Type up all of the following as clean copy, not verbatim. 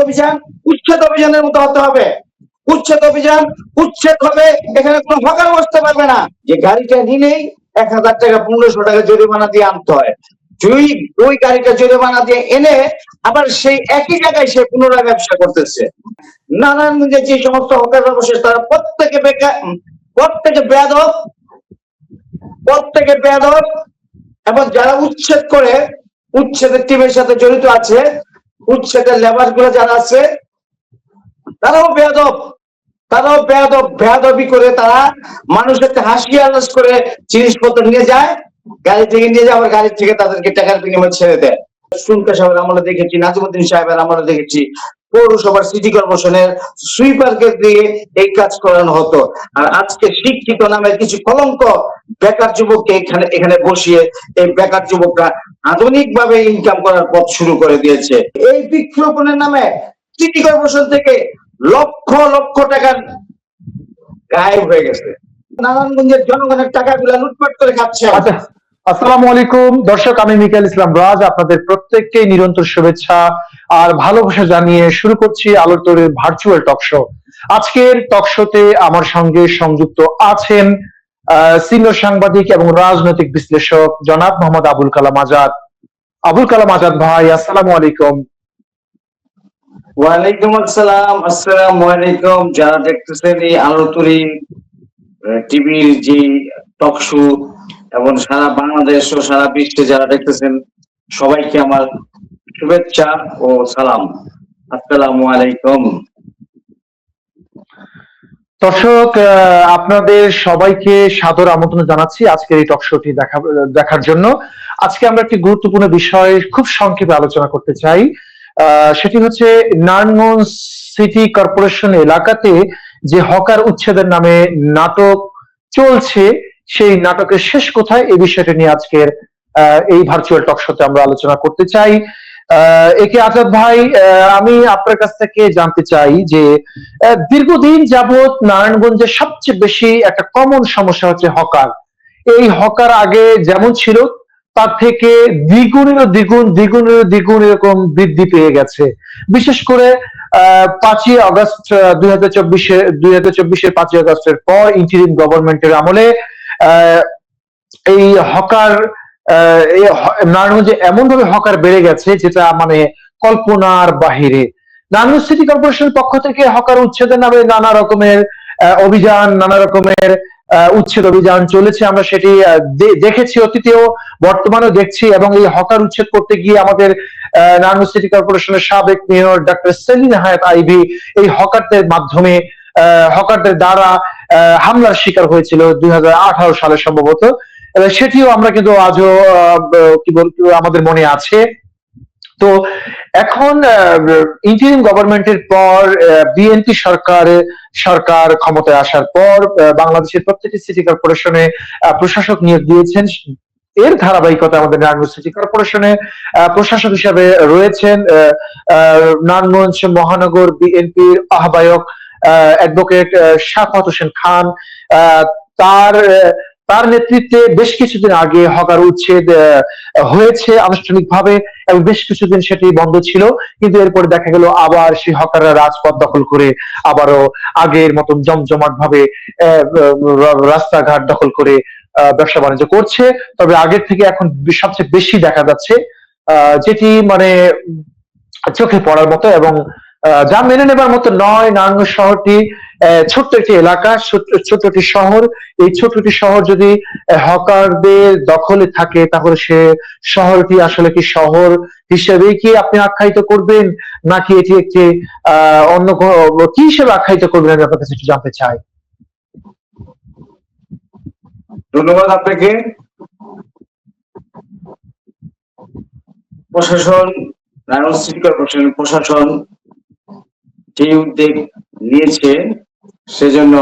অভিযান উচ্ছেদ অভিযানের মতো হতে হবে। উচ্ছেদ অভিযান উচ্ছেদ হবে, এখানে কোনো হকার বসতে পারবে না। যে গাড়িটা নিলেই 1000 টাকা 1500 টাকা জরিমানা দিয়ে আনতে হয়, ওই গাড়িটা জরিমানা দিয়ে এনে আবার সেই একই জায়গায় সে পুনরায় ব্যবসা করতেছে। নারায়ণগঞ্জে যে সমস্ত হকাররা বসে তারা প্রত্যেকে বেয়াদব এবং যারা উচ্ছেদ করে, উচ্ছেদের টিমের সাথে জড়িত আছে, উচ্ছেদের লেবার গুলো যারা আছে তারাও বেয়াদবি করে তারা মানুষকে হাসি আলাস করে জিনিসপত্র নিয়ে যায়, গাড়ি থেকে নিয়ে যায়, আবার গাড়ি থেকে তাদেরকে টাকার বিনিময়ে ছেড়ে দেয়। সুলকা সাহেবের আমরা দেখেছি, নাজিমুদ্দিন সাহেবের আমরা দেখেছি, পৌরসভার সিটি কর্পোরেশনের সুইপারকে দিয়ে এই কাজ করানো হতো। আর আজকে শিক্ষিত নামের কিছু কলঙ্ক বেকার যুবককে এখানে বসিয়ে এই বেকার যুবকরা আধুনিক ভাবে ইনকাম করার পথ শুরু করে দিয়েছে। এই বৃক্ষরোপণের নামে সিটি কর্পোরেশন থেকে লক্ষ লক্ষ টাকা গায়েব হয়ে গেছে। নারায়ণগঞ্জের জনগণের টাকাগুলা লুটপাট করে খাচ্ছে। আসসালামু আলাইকুম দর্শক, আমি মিকাইল ইসলাম রাজ আপনাদের প্রত্যেককে নিরন্তর শুভেচ্ছা আর ভালোবাসা জানিয়ে শুরু করছি আলোর তরীর ভার্চুয়াল টক শো। আজকের টক শোতে আমার সঙ্গে সংযুক্ত আছেন সিনিয়র সাংবাদিক এবং রাজনৈতিক বিশ্লেষক জনাব মোহাম্মদ আবুল কালাম আজাদ। আবুল কালাম আজাদ ভাই, আসসালামু আলাইকুম। ওয়ালাইকুম আসসালাম। আসসালামু আলাইকুম। যারা দেখতেছেন এই আলোর তরীর টিভির যে টক শো এবং সারা বাংলাদেশ ও সারা বিশ্বে যারা দেখতেছেন সবাইকে আমার শুভেচ্ছা ও সালাম। আসসালামু আলাইকুম। দর্শক, আপনাদের সবাইকে সাদর আমন্ত্রণ জানাচ্ছি আজকের এই টক শোটি দেখার জন্য। আজকে আমরা একটি গুরুত্বপূর্ণ বিষয় খুব সংক্ষেপে আলোচনা করতে চাই। সেটি হচ্ছে নারায়ণগঞ্জ সিটি কর্পোরেশন এলাকাতে যে হকার উচ্ছেদের নামে নাটক চলছে, সেই নাটকের শেষ কোথায়, এই বিষয়টা নিয়ে আজকের এই ভার্চুয়াল টক শোতে আমরা আলোচনা করতে চাই। একে আজাদ ভাই, আমি আপনার কাছ থেকে জানতে চাই যে দীর্ঘদিন যাবৎ নারায়ণগঞ্জের সবচেয়ে বেশি একটা কমন সমস্যা হচ্ছে হকার। এই হকার আগে যেমন ছিল তার থেকে দ্বিগুণেরও দ্বিগুণ এরকম বৃদ্ধি পেয়ে গেছে। বিশেষ করে 5ই আগস্ট 2024-এর 5ই আগস্টের পর ইন্টারিম গভর্নমেন্টের আমলে এই হকার নারায়ণগঞ্জে এমন ভাবে হকার বেড়ে গেছে যেটা মানে কল্পনার বাহিরে। নারায়ণগঞ্জ সিটি কর্পোরেশনের পক্ষ থেকে হকার উচ্ছেদের নামে নানা রকমের অভিযান, নানা রকমের উচ্ছেদ অভিযান চলেছে। আমরা সেটি দেখেছি অতীতেও, বর্তমানেও দেখছি। এবং এই হকার উচ্ছেদ করতে গিয়ে আমাদের নারায়ণগঞ্জ সিটি কর্পোরেশনের সাবেক মেয়র ডক্টর সেলিনা হায়াত আইভি এই হকারদের মাধ্যমে, হকারদের দ্বারা হামলার শিকার হয়েছিল 2018 সালে সম্ভবত। সেটিও আমরা কিন্তু আজও কি বলবো আমাদের মনে আছে। তো এখন ইন্টারিম গভর্নমেন্টের পর বিএনপি সরকার ক্ষমতায় আসার পর বাংলাদেশের প্রত্যেকটি সিটি কর্পোরেশনে প্রশাসক নিয়োগ দিয়েছেন। এর ধারাবাহিকতা আমাদের নারায়ণগঞ্জ সিটি কর্পোরেশনে প্রশাসক হিসেবে রয়েছেন নারায়ণগঞ্জ মহানগর বিএনপির আহ্বায়ক অ্যাডভোকেট শাফাত হোসেন খান। তার নেতৃত্বে বেশ কিছুদিন আগে হকার উচ্ছেদ হয়েছে আনুষ্ঠানিকভাবে, এবং বেশ কিছুদিন সেটি বন্ধ ছিল। কিন্তু এরপরে দেখা গেল আবার সেই হকাররা রাজপথ দখল করে আবারও আগের মতন জমজমাট ভাবে রাস্তাঘাট দখল করে ব্যবসা বাণিজ্য করছে। তবে আগের থেকে এখন সবচেয়ে বেশি দেখা যাচ্ছে, যেটি মানে চোখে পড়ার মতো এবং যা মেনে নেবার মতো নয়। নারায়ণগঞ্জ শহরটি ছোট্ট একটি এলাকা, ছোট্ট একটি শহর। এই ছোট্ট একটি শহর যদি হকারদের দখলে থাকে তাহলে সে শহরটি আসলে কি শহর হিসেবে কি আপনি আখ্যায়িত করবেন, নাকি এটি একটি অন্য কি হিসেবে আখ্যায়িত করবেন, আমি আপনার কাছে একটু জানতে চাই। ধন্যবাদ আপনাকে। প্রশাসন, নারায়ণগঞ্জ সিটি কর্পোরেশন প্রশাসন যে উদ্যোগ নিয়েছে সেজন্য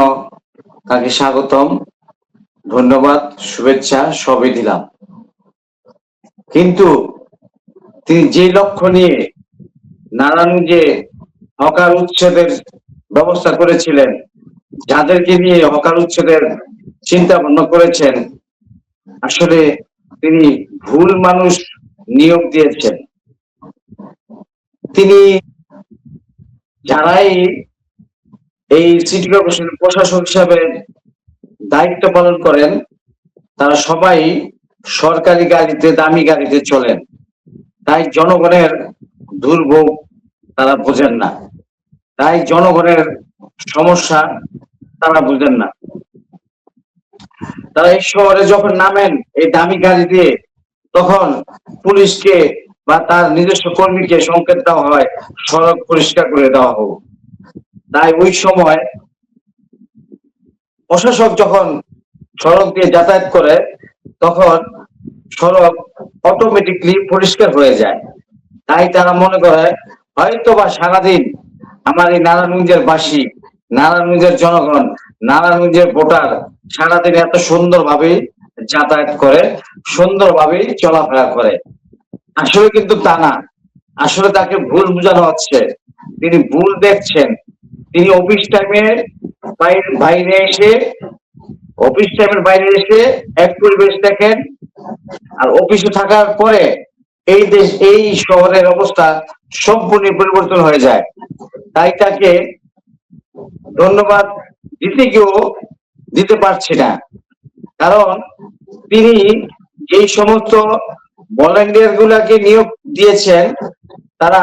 তাকে স্বাগতম, ধন্যবাদ, শুভেচ্ছা সবই দিলাম। কিন্তু তিনি যে লক্ষ্য নিয়ে নারায়ণগঞ্জে হকার উচ্ছেদের ব্যবস্থা করেছিলেন, যাদেরকে নিয়ে হকার উচ্ছেদের চিন্তা ভাবনা করেছেন, আসলে তিনি ভুল মানুষ নিয়োগ দিয়েছেন। তিনি যারাই এই সিটি কর্পোরেশনের প্রশাসক হিসাবে দায়িত্ব পালন করেন, তারা সবাই সরকারি গাড়িতে, দামি গাড়িতে চলেন। তাই জনগণের দুর্ভোগ তারা বোঝেন না, তাই জনগণের সমস্যা তারা বুঝেন না। তারা এই শহরে যখন নামেন এই দামি গাড়ি দিয়ে, তখন পুলিশকে বা তার নিজস্ব কর্মীকে সংকেত দেওয়া হয় সড়ক পরিষ্কার করে দেওয়া হোক। তাই ওই সময় প্রশাসক যখন সড়ক দিয়ে যাতায়াত করে, তখন সড়ক অটোমেটিকলি পরিষ্কার হয়ে যায়। তাই তারা মনে করে হয়তো বা সারাদিন আমার এই নারায়ণগঞ্জের বাসী, নারায়ণগঞ্জের জনগণ, নারায়ণগঞ্জের ভোটার সারাদিন এত সুন্দরভাবে যাতায়াত করে, সুন্দরভাবে চলাফেরা করে। আসলে কিন্তু তা না, আসলে তাকে ভুল বোঝানো হচ্ছে। তিনি ভুল দেখছেন। তিনি অফিস টাইমের বাইরে এসে এক পরিবেশ দেখেন, আর অফিসে থাকার পরে এই শহরের অবস্থা সম্পূর্ণ পরিবর্তন হয়ে যায়। তাই তাকে ধন্যবাদ দিতে পারছি না, কারণ তিনি এই সমস্ত ভলান্টিয়ার গুলাকে নিয়োগ দিয়েছেন, তারা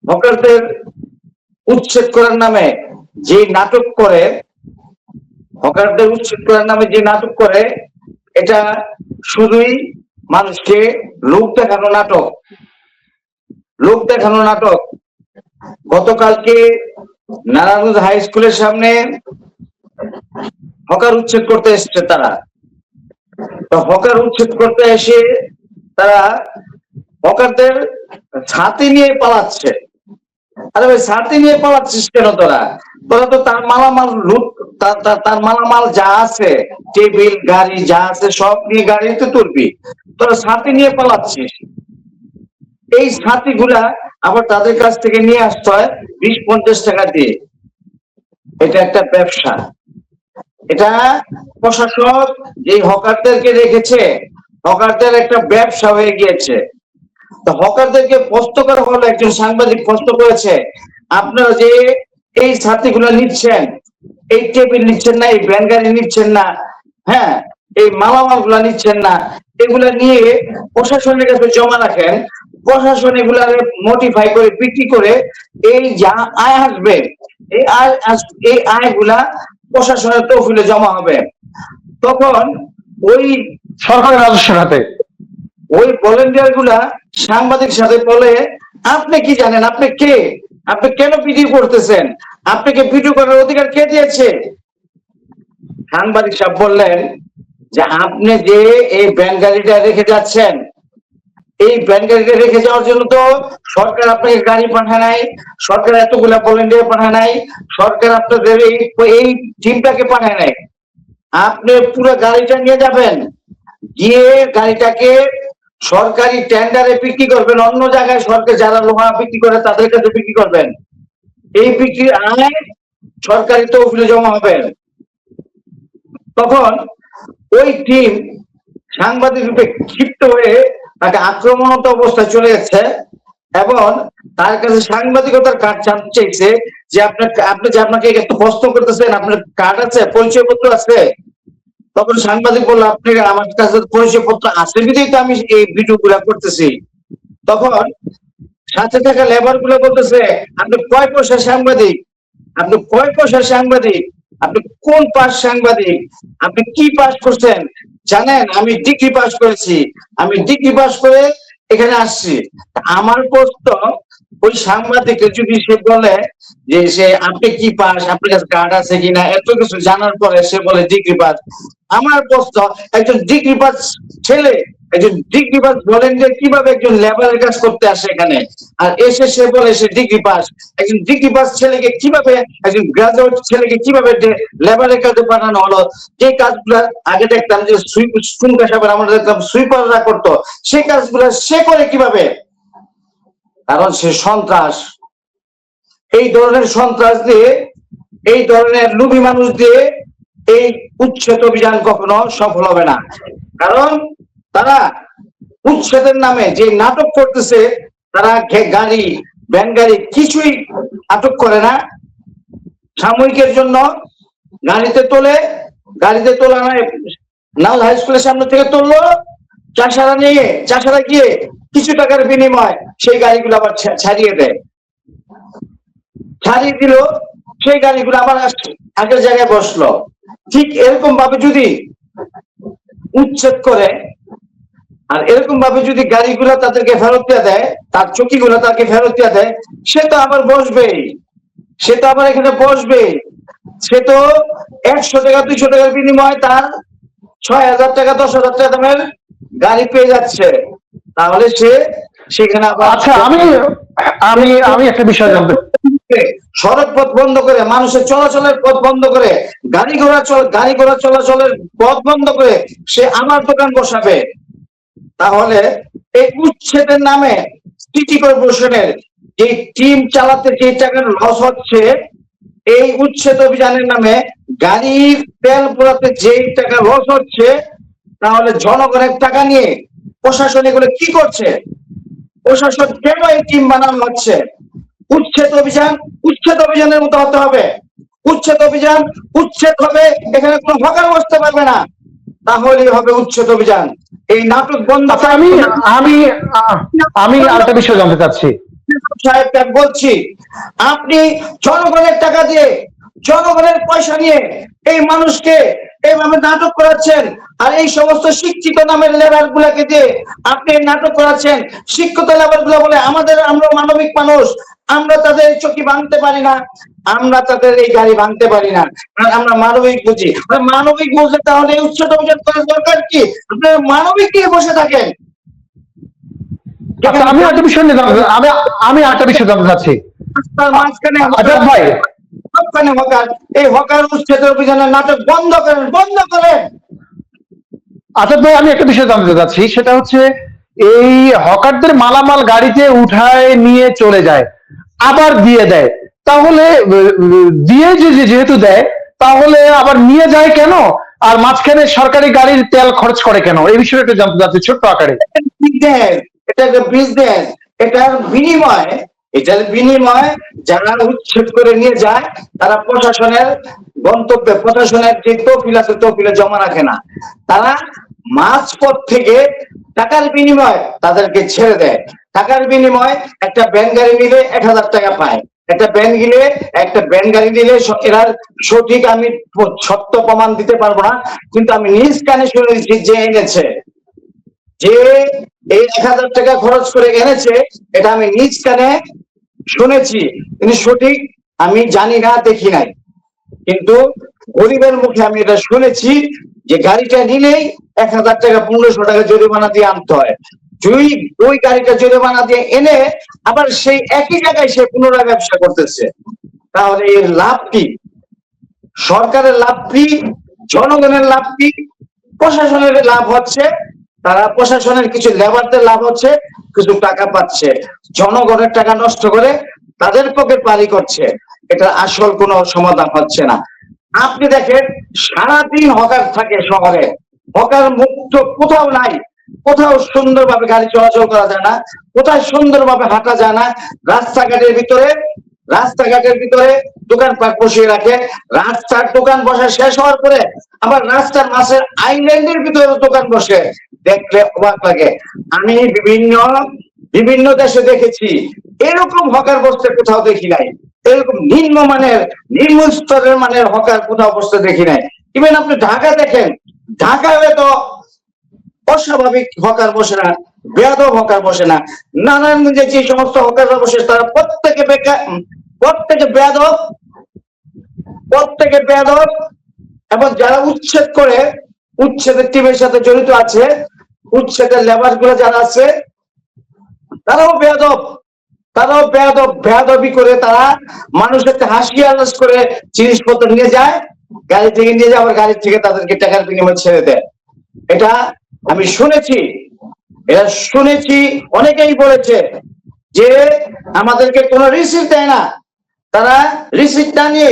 হকারদের উচ্ছেদ করার নামে যে নাটক করে, এটা শুধুই মানুষকে লোক দেখানো নাটক। গতকালকে নারায়ণগঞ্জ হাই স্কুলের সামনে হকার উচ্ছেদ করতে এসছে তারা। তো হকার উচ্ছেদ করতে এসে তারা হকারদের ছাতি নিয়ে পালাচ্ছে। আরে ভাই, ছাতি নিয়ে পালাচ্ছিস কেন তোরা? তোরা তো তার মালামাল লুট, তার মালামাল যা আছে, টেবিল গাড়ি যা আছে সব নিয়ে গাড়িতে তুলবি, তোরা ছাতি নিয়ে পালাচ্ছিস। এই ছাতি গুলা আবার তাদের কাছ থেকে নিয়ে আসতে হয় 20-50 টাকা দিয়ে। এটা একটা ব্যবসা। এটা প্রশাসক যে হকারদেরকে রেখেছে, হকারদের একটা ব্যবসা হয়ে গিয়েছে। তো হকারদেরকে প্রশ্ন করা হলো, একজন সাংবাদিক প্রশ্ন করেছে, আপনারা যে এই ছাত্রীগুলো নিচ্ছেন, এই টেবিল নিচ্ছেন না, এই ভ্যান গাড়ি নিচ্ছেন না, হ্যাঁ, এই মালামাল গুলা নিচ্ছেন না, এগুলা নিয়ে প্রশাসনের কাছে জমা রাখেন, প্রশাসন এগুলা মডিফাই করে বিক্রি করে এই যা আয় আসবে, এই আয়গুলা প্রশাসনের তহবিলে জমা হবে। তখন ওই সরকারের রাজস্বের হাতে ওই ভলেন্টিয়ার গুলা সাংবাদিক সাথে বলে, আপনি কি জানেন? আপনি কে? আপনি কেন ভিডিও করতেছেন? আপনাকে ভিডিও করার অধিকার কে দিয়েছে? সাংবাদিক সাহেব বললেন যে আপনি যে এই ভ্যান গাড়িটা রেখে যাচ্ছেন, এই ভ্যান গাড়িটা রেখে যাওয়ার জন্য তো সরকার আপনাকে গাড়ি পাঠায় নাই, সরকার এতগুলা ভলেন্টিয়ার পাঠায় নাই, সরকার আপনাদের এই টিমটাকে পাঠায় নাই। আপনি পুরো গাড়িটা নিয়ে যাবেন, গিয়ে গাড়িটাকে সরকারি টেন্ডারে বিক্রি করবেন, অন্য জায়গায় সরকার যারা লোহা বিক্রি করে তাদের কাছে বিক্রি করবেন। এই বিক্রির আয় সরকারি তহবিলে জমা হবে। তখন ওই টিম সাংবাদিক রূপে ক্ষিপ্ত হয়ে তাকে আক্রমণাত্মক অবস্থায় চলে গেছে এবং তার কাছে সাংবাদিকতার কার্ড জানতে চাইছে যে আপনাকে একটু প্রশ্ন করতেছেন, আপনার কার্ড আছে, পরিচয়পত্র আছে? তখন সাংবাদিক বললো, আপনি আমার কাছে পরিচয়পত্র আছে বিধাই তো আমি এই ভিডিও গুলা করতেছি। তখন সাথে থাকা লেবার গুলো বলতেছে, আপনি কয় পয়সার সাংবাদিক? আপনি কয় পয়সার সাংবাদিক? আপনি কোন পাস সাংবাদিক? আপনি কি পাস করছেন জানেন? আমি ডিগ্রি পাস করেছি, আমি ডিগ্রি পাস করে এখানে আসছি। আমার প্রশ্ন, ওই সাংবাদিক যদি সে বলে যে আপনি কি পাস, আপনার কাছে কার্ড আছে কিনা, এত কিছু জানার পরে সে বলে ডিগ্রি পাস, আমার প্রশ্ন, একজন ডিগ্রি পাস ছেলে, একজন ডিগ্রি পাস ভলেন্টিয়ার কিভাবে একজন লেবারের কাজ করতে আসে এখানে, আর এসে সে বলে সে ডিগ্রি পাস? একজন ডিগ্রি পাস ছেলেকে কিভাবে, একজন গ্রাজুয়েট ছেলেকে কিভাবে লেবারের কাজে পাঠানো হলো? যে কাজগুলো আগে দেখতাম যে আমরা দেখতাম সুইপাররা করতো, সেই কাজগুলো সে করে কিভাবে? কারণ সে সন্ত্রাস। এই ধরনের সন্ত্রাস দিয়ে, এই ধরনের লোভী মানুষ দিয়ে এই উচ্ছেদ অভিযান কখনো সফল হবে না। কারণ তারা উচ্ছেদের নামে যে নাটক করতেছে, তারা গাড়ি ভ্যান গাড়ি কিছুই আটক করে না, সাময়িকের জন্য গাড়িতে তোলে, গাড়িতে তোলা নয়, নাও হাই স্কুলের সামনে থেকে তুললো, চাষারা গিয়ে কিছু টাকার বিনিময় সেই গাড়িগুলো আবার ছাড়িয়ে দেয়, ছাড়িয়ে দিল, সেই গাড়িগুলো আবার আগের জায়গায় বসলো। ঠিক এরকম ভাবে যদি উচ্ছেদ করে আর এরকম ভাবে যদি গাড়িগুলো তাদেরকে ফেরত দিয়ে দেয়, তার চকিগুলো তাকে ফেরত দিয়ে দেয়, সে তো আবার বসবেই, সে তো আবার এখানে বসবে, সে তো 100 টাকা 200 টাকার বিনিময়ে তার 6,000 টাকা 10,000 টাকা দামের গাড়ি পেয়ে যাচ্ছে, তাহলে সে সেখানে আবার আচ্ছা, আমি একটা বিষয় জানতে, সড়ক পথ বন্ধ করে, মানুষের চলাচলের পথ বন্ধ করে, গাড়ি ঘোড়া চলাচলের পথ বন্ধ করে সে আমার দোকান বসাবে, তাহলে এই উচ্ছেদের নামে সিটি কর্পোরেশনের যে টিম চালাতে যে টাকার লস হচ্ছে, এই উচ্ছেদ অভিযানের নামে গাড়ির তেল পোড়াতে যেই টাকা লস হচ্ছে, তাহলে জনগণের টাকা নিয়ে প্রশাসন এগুলো কি করছে? প্রশাসন কেন এই টিম বানানো হচ্ছে? উচ্ছেদ অভিযানের মতো হতে হবে। উচ্ছেদ হবে, এখানে কোনো হকার বসতে পারবে না, তাহলেই হবে উচ্ছেদ অভিযান। এই নাটক বন্ধ। আচ্ছা, আমি আরেকটা বিষয় জানতে চাচ্ছি সাহেব, বলছি আপনি জনগণের টাকা দিয়ে, জনগণের পয়সা নিয়ে এই মানুষকে এইভাবে নাটক করাচ্ছেন, আর এই সমস্ত শিক্ষিত নামের লেবার গুলাকে দিয়ে আপনি নাটক করাচ্ছেন। শিক্ষিত লেবার গুলা বলে আমরা মানবিক মানুষ, আমরা তাদের চকি ভাঙতে পারি না, আমরা তাদের এই গাড়ি ভাঙতে পারি না, আমরা মানবিক বুঝি। মানবিক বুঝলে তাহলে উচ্ছেদ অভিযান করার দরকার কি? আপনারা মানবিক নিয়ে বসে থাকেন। আচ্ছা, আমি একটা বিষয় নিয়ে আমি একটা বিষয় জানতে চাচ্ছি মাঝখানে ভাই, হকার, এই হকার উচ্ছেদ অভিযানের নাটক বন্ধ করেন, বন্ধ করেন। আচ্ছা ভাই, আমি একটা বিষয় জানতে চাচ্ছি, সেটা হচ্ছে এই হকারদের মালামাল গাড়িতে উঠায় নিয়ে চলে যায়, আবার দিয়ে দেয়, তাহলে দিয়ে যেহেতু দেয়, তাহলে আবার নিয়ে যায় কেন? আর মাঝখানে সরকারি গাড়ির তেল খরচ করে কেন? এই বিষয়ে একটু জানতে চাচ্ছি ছোট্ট আকারে। এটা একটা বিজনেস, এটার বিনিময় যারা উচ্ছেদ করে নিয়ে যায়, তারা প্রশাসনের গন্তব্যে, প্রশাসনের যে তহবিল আছে তহবিলে জমা রাখে না, তারা মাঝপথ থেকে টাকার বিনিময় তাদেরকে ছেড়ে দেয়। টাকার বিনিময় একটা ভ্যান গাড়ি নিলে 1,000 টাকা পায়, একটা ভ্যান গাড়ি নিলে, এরা সঠিক আমি সত্য প্রমাণ দিতে পারবো না, কিন্তু আমি নিজ কানে শুনেছি যে এনেছে, যে এই 1,000 টাকা খরচ করে এনেছে, এটা আমি নিজ কানে শুনেছি, কিন্তু সঠিক আমি জানি না, দেখি নাই, কিন্তু গরিবের মুখে আমি এটা শুনেছি যে গাড়িটা নিলেই 1,000 টাকা 1,500 টাকা জরিমানা দিয়ে আনতে হয়। ওই গাড়িটা জরিমানা দিয়ে এনে আবার সেই একই জায়গায় সে পুনরায় ব্যবসা করতেছে, তাহলে এর লাভ কি? সরকারের লাভ কি? জনগণের লাভ কি? প্রশাসনের লাভ হচ্ছে, তারা প্রশাসনের কিছু লেবারদের লাভ হচ্ছে, কিছু টাকা পাচ্ছে, জনগণের টাকা নষ্ট করে তাদের পকেট পারি করছে, এটা আসল কোনো সমাধান হচ্ছে না। আপনি দেখেন সারাদিন হকার থাকে শহরে, হকার মুক্ত কোথাও নাই, কোথাও সুন্দরভাবে গাড়ি চলাচল করা যায় না, কোথায় সুন্দরভাবে হাঁটা যায় না, রাস্তাঘাটের ভিতরে দোকানপাট বসিয়ে রাখে, রাস্তার দোকান বসা শেষ হওয়ার পরে আবার রাস্তার মাঝের আইল্যান্ডের ভিতরে দোকান বসে, দেখলে অবাক লাগে। আমি বিভিন্ন দেশে দেখেছি, এরকম হকার বসতে কোথাও দেখি নাই, এরকম নিম্ন স্তরের মানের হকার কোথাও বসতে দেখি নাই। ইভেন আপনি ঢাকা দেখেন, ঢাকায় তো অস্বাভাবিক হকার বসে না, বেয়াদব হকার বসে না, নারায়ণগঞ্জে যে সমস্ত হকাররা বসে তারা প্রত্যেকে বেয়াদব, এবং যারা উচ্ছেদ করে, উচ্ছেদের টিমের সাথে জড়িত আছে, উচ্ছেদের লেবার গুলো যারা আছে, তারাও বেয়াদবি করে তারা মানুষের হাসি আলাস করে জিনিসপত্র নিয়ে যায়, গাড়ি থেকে নিয়ে যায়, আবার গাড়ি থেকে তাদেরকে টাকার বিনিময়ে ছেড়ে দেয়। এটা আমি শুনেছি, অনেকেই বলেছে যে আমাদেরকে কোনো রিসিপ্ট দেয় না, তারা রিসিপ্ট না নিয়ে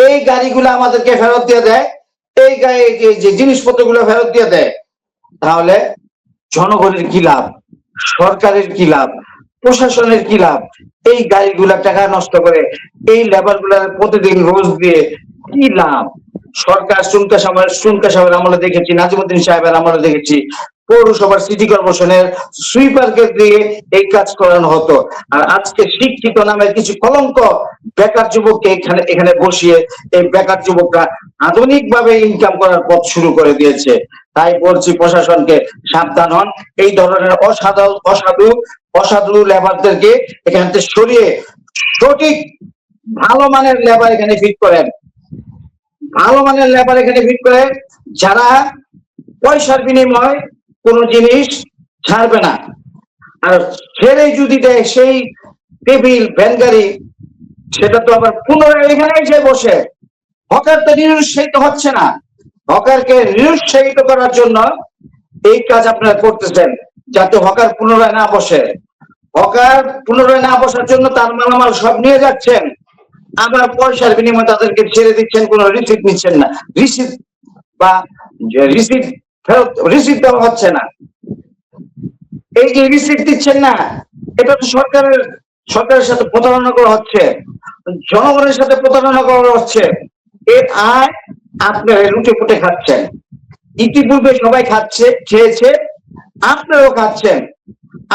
এই গাড়িগুলো আমাদেরকে ফেরত দিয়ে দেয়, এই যে জিনিসপত্রগুলো ফেরত দিয়ে দেয়। তাহলে জনগণের কি লাভ? সরকারের কি লাভ? প্রশাসনের কি লাভ? এই গাড়িগুলা টাকা নষ্ট করে এই লেবার গুলার প্রতিদিন রোজ দিয়ে কি লাভ? সরকার সুনকা সাহেবের আমলে দেখেছি, নাজিমুদ্দিন সাহেবের আমলে দেখেছি, পৌরসভার সিটি কর্পোরেশনের সুইপারকে দিয়ে এই কাজ করানো হতো। আর আজকে শিক্ষিত নামের কিছু কলঙ্ক বেকার যুবককে এখানে বসিয়ে এই বেকার যুবকরা আধুনিক ভাবে ইনকাম করার পথ শুরু করে দিয়েছে। তাই বলছি প্রশাসনকে সাবধান হন, এই ধরনের অসাধু লেবারদেরকে এখান থেকে সরিয়ে সঠিক ভালো মানের লেবার এখানে ফিট করেন, ভালো মানের লেবার এখানে ফিট করে, যারা পয়সার বিনিময়ে কোনো জিনিস ছাড়বে না। আর ছেড়ে যদি দেয় সেই টেবিল ভ্যান গাড়ি, সেটা তো আবার পুনরায় এখানে এসে বসে। হকার তো নিরুৎসাহিত হচ্ছে না, হকারকে নিরুৎসাহিত করার জন্য এই কাজ আপনারা করতেছেন, যাতে হকার পুনরায় না বসে। হকার পুনরায় না বসার জন্য তার মালামাল সব নিয়ে যাচ্ছেন, আবার পয়সার বিনিময়ে তাদেরকে ছেড়ে দিচ্ছেন, কোনো রিসিপ্ট নিচ্ছেন না। রিসিপ্ট বা রিসিপ্ট দেওয়া হচ্ছে না। এই যে রিসিপ্ট দিচ্ছেন না, এটা তো সরকারের সাথে প্রতারণা করা হচ্ছে, জনগণের সাথে প্রতারণা করা হচ্ছে। এর আয় আপনারা লুটে পুটে খাচ্ছেন। ইতিপূর্বে সবাই খেয়েছে, আপনারাও খাচ্ছেন।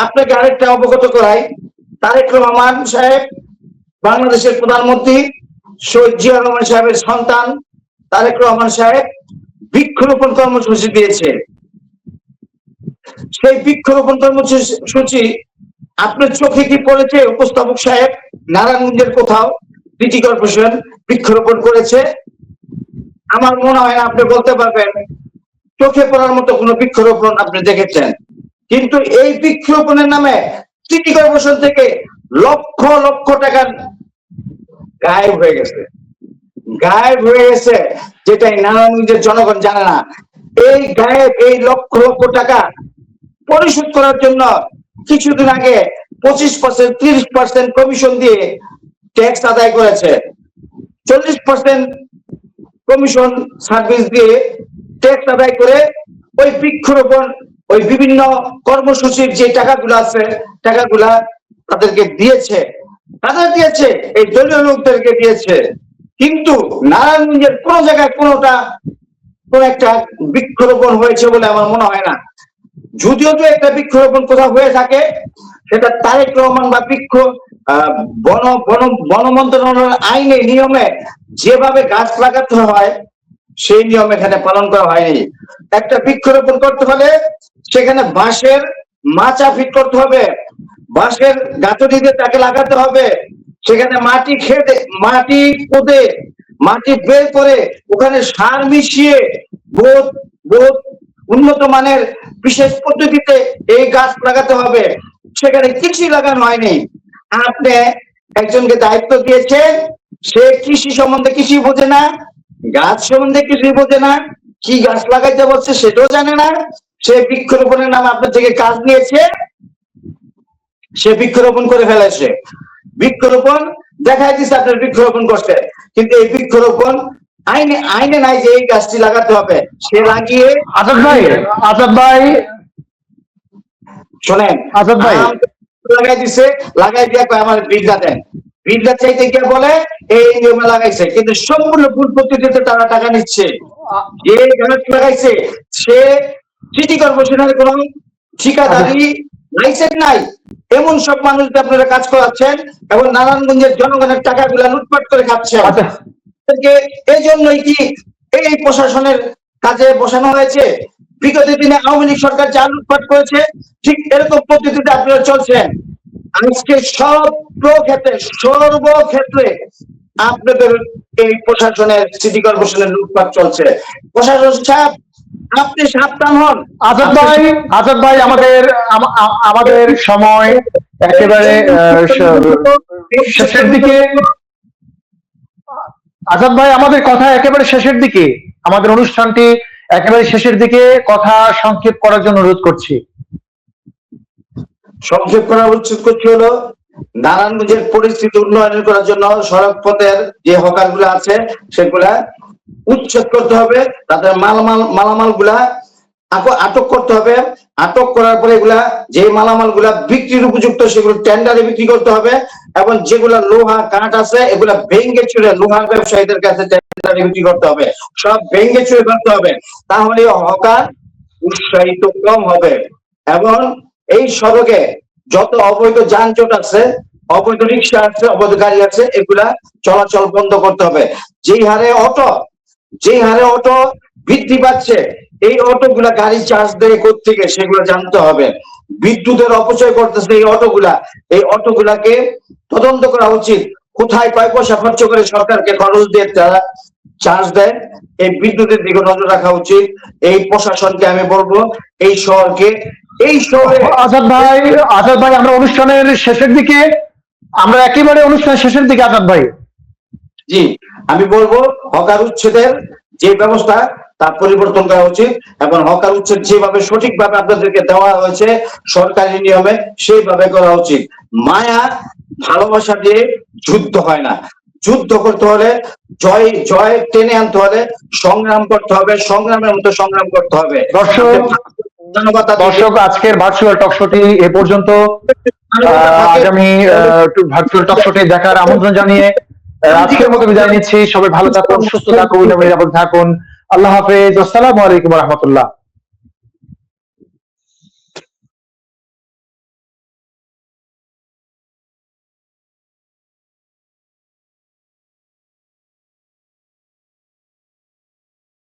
আপনাকে আরেকটা অবগত করাই, তারেক রহমান সাহেব বাংলাদেশের প্রধানমন্ত্রী, শহীদ জিয়া রহমান সাহেবের সন্তান তারেক রহমান সাহেব বৃক্ষরোপণ কর্মসূচি দিয়েছে। সেই বৃক্ষরোপণ কর্মসূচি আপনার চোখে কি পড়েছে উপস্থাপক সাহেব? নারায়ণগঞ্জের কোথাও সিটি কর্পোরেশন বৃক্ষরোপণ করেছে? আমার মনে হয় না আপনি বলতে পারবেন চোখে পড়ার মতো কোনো বৃক্ষরোপণ আপনি দেখেছেন। কিন্তু এই বৃক্ষরোপণের নামে সিটি কর্পোরেশন থেকে লক্ষ লক্ষ টাকা গায়েব হয়ে গেছে, যেটাই নারায়ণগঞ্জের জনগণ জানে না। এই লক্ষ লক্ষ টাকা পরিশোধ করার জন্য কিছুদিন আগে 25% 30% কমিশন দিয়ে ট্যাক্স আদায় করেছে, 40% কমিশন সার্ভিস দিয়ে ট্যাক্স আদায় করে ওই বৃক্ষরোপণ, ওই বিভিন্ন কর্মসূচির যে টাকাগুলো আছে, টাকাগুলা তাদেরকে দিয়েছে, এই দলীয় লোকদেরকে দিয়েছে। কিন্তু নারায়ণগঞ্জের কোন জায়গায় কোন একটা বৃক্ষরোপণ হয়েছে বলে আমার মনে হয় না। যদিও তো একটা বৃক্ষরোপণ কোথাও হয়ে থাকে, সেটা তারেক রহমান বা বন মন্ত্রণালয়ের আইনে নিয়মে যেভাবে গাছ লাগাতে হয় সেই নিয়ম এখানে পালন করা হয়নি। একটা বৃক্ষরোপণ করতে হলে সেখানে বাঁশের মাচা ফিট করতে হবে, বাঁশের গাঁথনি দিয়ে তাকে লাগাতে হবে, সেখানে মাটি কোদে মাটি বের করে ওখানে সার মিশিয়ে বহুত উন্নত মানের বিশেষ পদ্ধতিতে এই গাছ লাগাতে হবে। সেখানে কিছুই লাগানো হয়নি। আপনি একজনকে দায়িত্ব দিয়েছেন, সে কৃষি সম্বন্ধে কিছুই বোঝে না, গাছ সম্বন্ধে কিছুই বোঝে না, কি গাছ লাগাইতে বলছে সেটাও জানে না। সে বৃক্ষরোপণের নামে আপনার থেকে কাজ নিয়েছে, সে বৃক্ষরোপণ করে ফেলেছে। বৃক্ষরোপণ দেখাই দিচ্ছে আপনার বৃক্ষরোপণ করছে, কিন্তু এই বৃক্ষরোপণ আইনে নাই যে এই গাছটি লাগাতে হবে। সে লাগিয়ে আজাদ ভাই শোনেন, আজাদ ভাই লাগাই দিয়ে আমার বিলটা দেন, বিলটা চাইতে গিয়ে বলে এই নিয়মে লাগাইছে, কিন্তু সম্পূর্ণ ভুল পদ্ধতিতে তারা টাকা নিচ্ছে। যে গাছ লাগাইছে সে সিটি কর্পোরেশনের কোন ঠিকাদারি লাইসেন্স নাই, এমন সব মানুষদের আপনারা কাজ করাচ্ছেন এবং নারায়ণগঞ্জের জনগণের টাকাগুলা লুটপাট করে খাচ্ছেন। এই জন্যই কি এই প্রশাসনের কাজে বসানো হয়েছে? বিগত দিনে আওয়ামী লীগ সরকার যা লুটপাট করেছে ঠিক এরকম পদ্ধতিতে আপনারা চলছেন। আজকে সর্বক্ষেত্রে আপনাদের এই প্রশাসনের সিটি কর্পোরেশনের লুটপাট চলছে। প্রশাসন সাহেব, আপনি সাবধান হন। আজাদ ভাই আমাদের সময় একেবারে শেষের দিকে। আজাদ ভাই, আমাদের কথা একেবারে শেষের দিকে, আমাদের অনুষ্ঠানটি একেবারে শেষের দিকে, কথা সংক্ষেপ করার জন্য অনুরোধ করছি। সংক্ষেপ করার উচিত করছি হলো, নারায়ণগঞ্জের পরিস্থিতি উন্নয়ন করার জন্য সড়ক পথের যে হকার গুলা আছে সেগুলা উচ্ছেদ করতে হবে, তাদের মালামাল গুলা আটক করতে হবে। আটক করার পরে এগুলা যে মালামাল গুলা বিক্রির উপযুক্ত সেগুলো টেন্ডারে বিক্রি করতে হবে, এবং যেগুলা লোহা কাঠ আছে এগুলা ভেঙ্গে চুরে লোহার ব্যবসায়ীদের কাছে টেন্ডারে বিক্রি করতে হবে, সব ভেঙ্গে চুরে করতে হবে। তাহলে হকার উৎসাহিত কম হবে। এবং এই সড়কে যত অবৈধ যানজট আছে, অবৈধ রিক্সা আছে, অবৈধ গাড়ি আছে, এগুলা চলাচল বন্ধ করতে হবে। যে হারে অটো বৃদ্ধি পাচ্ছে, এই অটো গুলা গাড়ি চার্জ দেয় কোত্থেকে সেগুলো জানতে হবে। বিদ্যুতের অপচয় করতেছে এই অটো গুলাকে তদন্ত করা উচিত। কোথায় কয় পয়সা খরচ করে সরকারকে খরচ দিয়ে তারা চার্জ দেয়, এই বিদ্যুতের দিকে নজর রাখা উচিত। এই প্রশাসনকে আমি বলবো এই শহরে আজাদ ভাই আমরা অনুষ্ঠানের শেষের দিকে, আমরা একেবারে অনুষ্ঠানের শেষের দিকে আজাদ ভাই। জি, আমি বলবো হকার উচ্ছেদের যে ব্যবস্থা তা পরিবর্তন করা উচিত, এবং হকার উচ্ছেদ যেভাবে সঠিকভাবে আপনাদেরকে দেওয়া হয়েছে সরকারি নিয়মে সেইভাবে করা উচিত। মায়া ভালোবাসা দিয়ে যুদ্ধ হয় না, যুদ্ধ করতে হলে জয় টেনে আনতে হলে সংগ্রাম করতে হবে, সংগ্রামের মতো সংগ্রাম করতে হবে। দর্শক আজকের ভার্চুয়াল টক শোটি এ পর্যন্ত। আগামী ভার্চুয়াল টক শোটি দেখার আমন্ত্রণ জানিয়ে আজকের মতো বিদায় নিচ্ছি। সবাই ভালো থাকুন, সুস্থ থাকুন এবং নিরাপদ থাকুন। আল্লাহ হাফেজ। আসসালামু আলাইকুম ওয়া রাহমাতুল্লাহ।